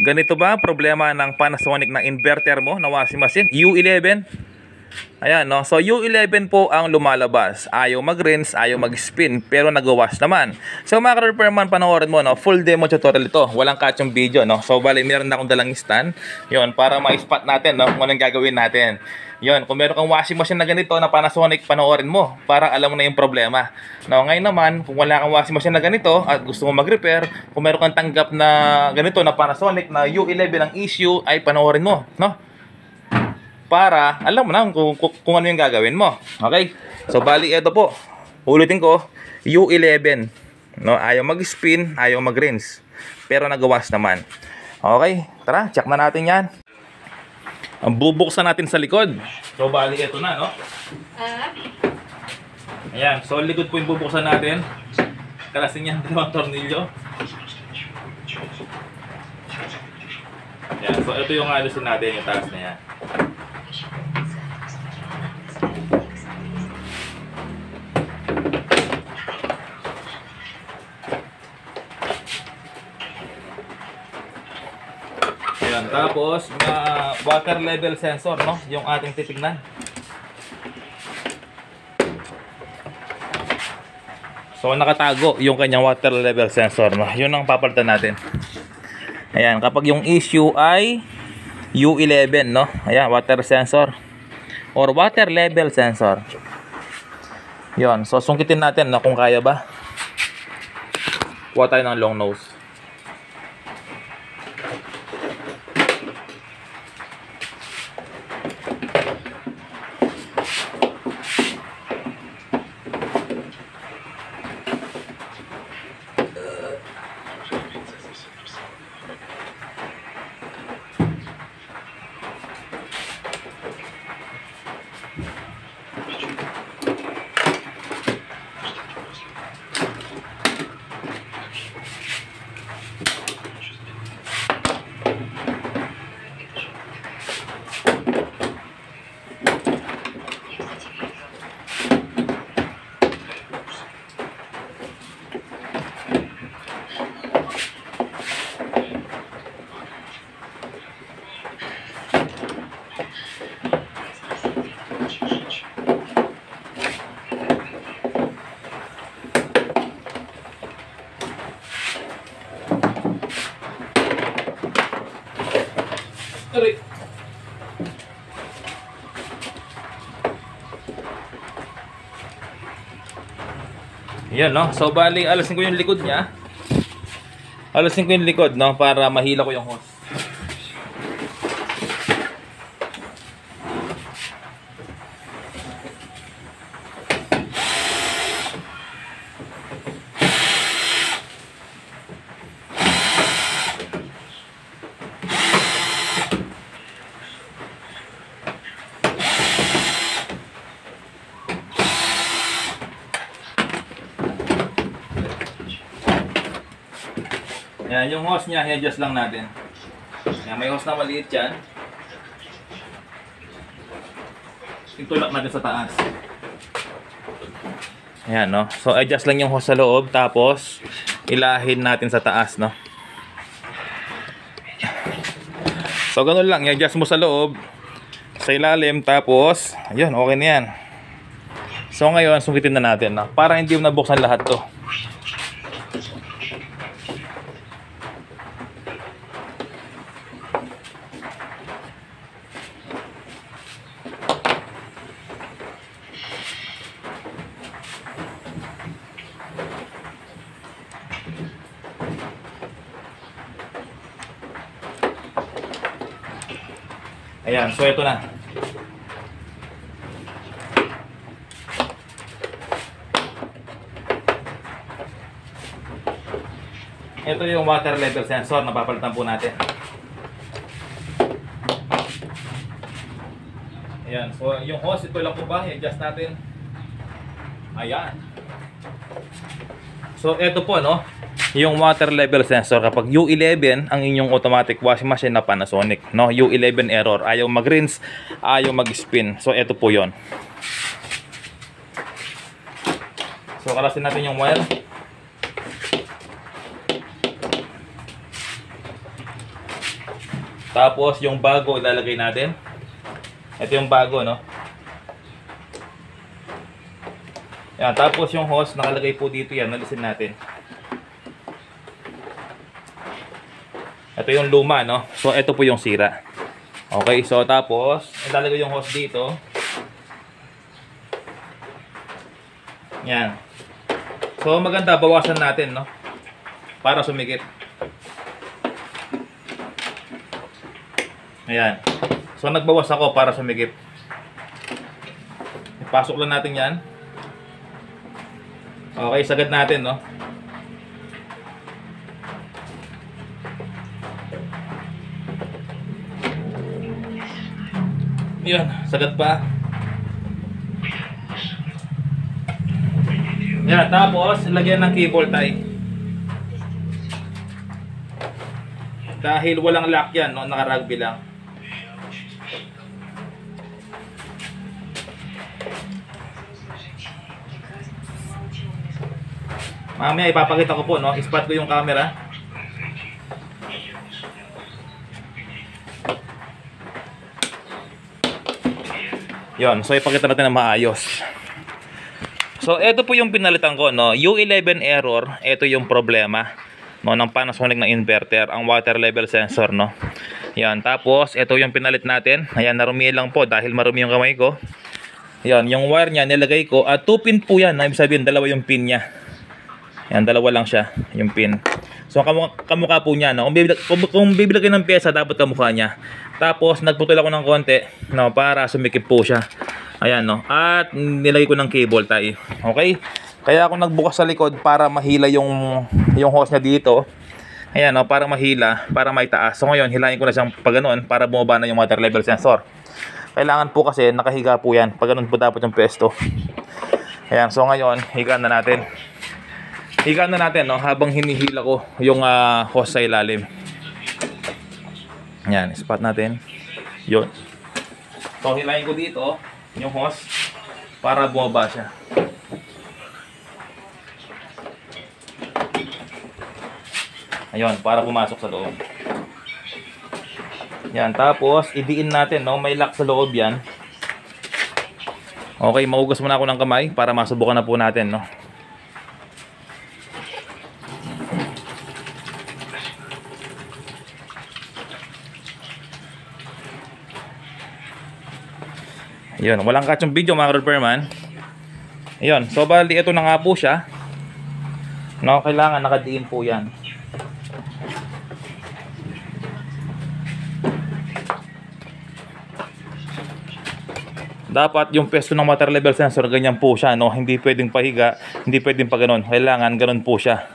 Ganito ba problema ng Panasonic na inverter mo na washing machine? U11. Ayan, no? So, U11 po ang lumalabas. Ayaw mag-rinse, ayaw mag-spin, pero nag-wash naman. So, mga ka-repairman, panoorin mo, no? Full demo tutorial ito. Walang catch yung video, no? So, bali, meron na akong dalang stand. Yun, para ma-spot natin, no? Kung anong gagawin natin. Yun, kung meron kang washing machine na ganito na Panasonic, panoorin mo para alam mo na yung problema. No, ngayon naman, kung wala kang washing machine na ganito at gusto mo mag-repair, kung meron kang tanggap na ganito na Panasonic na U11 ang issue, ay panoorin mo, no? Para alam mo na kung ano yung gagawin mo. Okay? So, bali, ito po. Ulitin ko, U11. No, ayaw mag-spin, ayaw mag-rinse. Pero nag-wash naman. Okay? Tara, check na natin yan. Ang bubuksan natin sa likod. So, bali, ito na, no? Ayan. So, likod po yung bubuksan natin. Kalasin yan, dalawang tornilyo. Ayan. So, ito yung alisin natin, yung taas na yan. Ayan. Tapos, water level sensor, no? Yung ating titignan. So, nakatago yung kanyang water level sensor, no? Yun ang papalitan natin. Ayan, kapag yung issue ay U11, no? Ayan, water sensor or water level sensor. Yun, so sungkitin natin, no, kung kaya ba. Kuha tayo ng long nose. Aray. Yan, no? So, bali, alasin ko yung likod niya. Alasin ko yung likod, no? Para mahila ko yung hose. Yan, yung hose niya, i-adjust lang natin. Yan, may hose na maliit yan. Itulak natin sa taas. Ayan, no? So, adjust lang yung hose sa loob, tapos ilahin natin sa taas, no? So, ganun lang. I-adjust mo sa loob, sa ilalim, tapos, ayun, okay na yan. So, ngayon, sungkitin na natin, no? Para hindi mo nabuksan lahat to. Ayan, so ito na. Ito yung water level sensor na papalitan po natin. Ayan, so yung hose, ito lang po ba? I-adjust natin. Ayan. So ito po, no? Yung water level sensor, kapag U11 ang inyong automatic washing machine na Panasonic, no? U11 error, ayaw mag-rinse, ayaw mag-spin. So ito po yon. So kalasin natin yung wire. Tapos yung bago ilalagay natin. Ito yung bago, no? Yan, tapos yung hose nakalagay po dito yan, nalisin natin. Ito yung luma, no? So ito po yung sira. Okay, so tapos ilalagay yung hose dito. Yan. So maganda bawasan natin, no? Para sumikip. Ayan. So nagbawas ako para sumikip. Ipasok lang natin 'yan. Okay, sagad natin, no? Yun, sagad pa. Yan, tapos lagyan ng cable tie. Dahil walang lock yan, no? Naka-rugby lang. Mamaya ipapakita ko po, no? Spot ko yung camera. Yon, so ipakita natin na maayos. So ito po yung pinalitan ko, no? U11 error, ito yung problema, no, ng Panasonic na inverter, ang water level sensor, no? Yan, tapos ito yung pinalit natin. Ayan, narumi lang po dahil marumi yung kamay ko. Yan, yung wire niya nilagay ko at 2 pin po yan, ibig sabihin dalawa yung pin niya. Yan, dalawa lang siya, yung pin. So kamukha po niya, no? Kung bibili kayo ng pyesa, dapat kamukha niya. Tapos nagputol ako ng konti, no, para sumikip po siya. Ayan, no. At nilagay ko ng cable tie. Okay? Kaya ako nagbukas sa likod para mahila yung hose niya dito. Ayan, no, para mahila, para maitaas. So ngayon, hilahin ko na siyang pag ganoon para bumaba na yung water level sensor. Kailangan po kasi nakahiga po yan. Pag ganoon po dapat yung pwesto. Ayan, so ngayon, higaan na natin. Higaan na natin, no, habang hinihila ko yung hose sa ilalim. Ayan, spot natin. Yun. So, hilahin ko dito yung hose para bumaba siya. Ayun, para pumasok sa loob. Yan, tapos idiin natin, no, may lock sa loob yan. Okay, maugas muna ako ng kamay para masubukan na po natin, no. Ayun, walang catch yung video mga repairman. Ayun, so bali ito na nga po siya. No, kailangan nakadiin po yan. Dapat yung pwesto ng water level sensor ganyan po siya, no? Hindi pwedeng pahiga, hindi pwedeng pa ganun. Kailangan ganun po siya.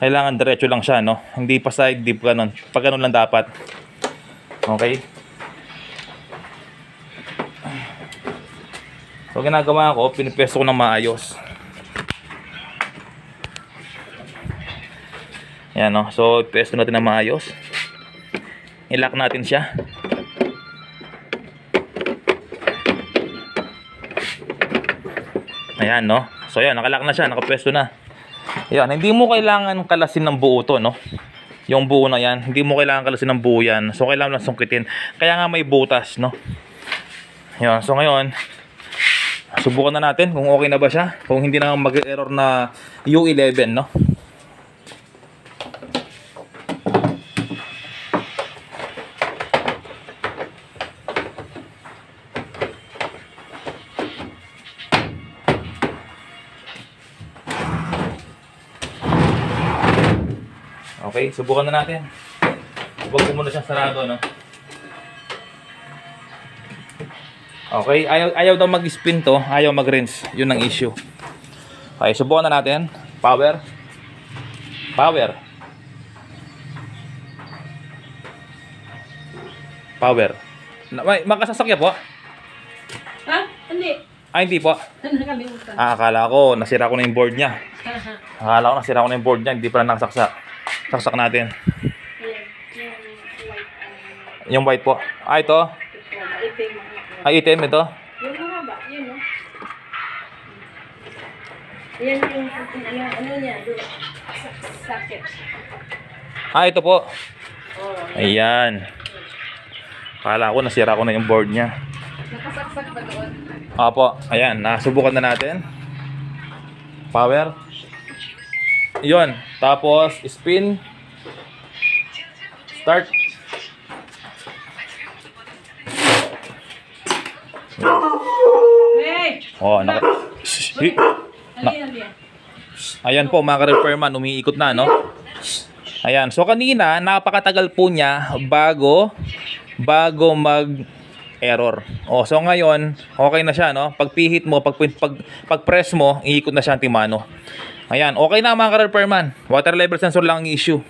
Kailangan diretso lang siya, no? Hindi pa side deep ganun. Pag ganun lang dapat. Okay? So ginagawa ko, pinipwesto ko ng maayos. Yan, no? So pwesto natin ng maayos. I-lock natin siya. Ayan, no? So yan, nakalock na siya, nakapwesto na. Yan, hindi mo kailangan kalasin ng buo to, no? Yung buo na yan, hindi mo kailangan kalasin ng buo yan. So kailangan lang sungkitin. Kaya nga may butas, no? Yan, so ngayon subukan na natin kung okay na ba siya. Kung hindi na mag-error na U11, no? Okay, subukan na natin. Huwag ko muna siyang sarado, no? Okay, ayaw daw mag-spin to, ayaw mag-rinse. Yun ang issue. Okay, subukan na natin. Power. Power. Power. May makasasakya po? Ha? Hindi. Hindi po. Nakalimutan. Akala ko nasira ko na yung board niya. Akala ko nasira ko na yung board niya, hindi pala nakasaksak. Saksak natin. Yung white po. Ito. Item ito. Yung mahaba, yun, no? Yan yung ano niya, doon. Socket. Ito po. Oh. Ayan. Kala ko nasira ko na yung board niya. Nakasaksak ba doon? Opo, ayan, nasubukan na natin. Power. Yun, tapos spin. Start. Hey! Oh, Halika. Ayan po mga ka-repairman, umiikot na, no? Ayan, so kanina, napakatagal po niya bago mag-error. Oh, so ngayon, okay na siya, no? Pag pihit mo, pag press mo, iikot na siya ang timano. Ayan, okay na mga ka-repairman. Water level sensor lang ang issue.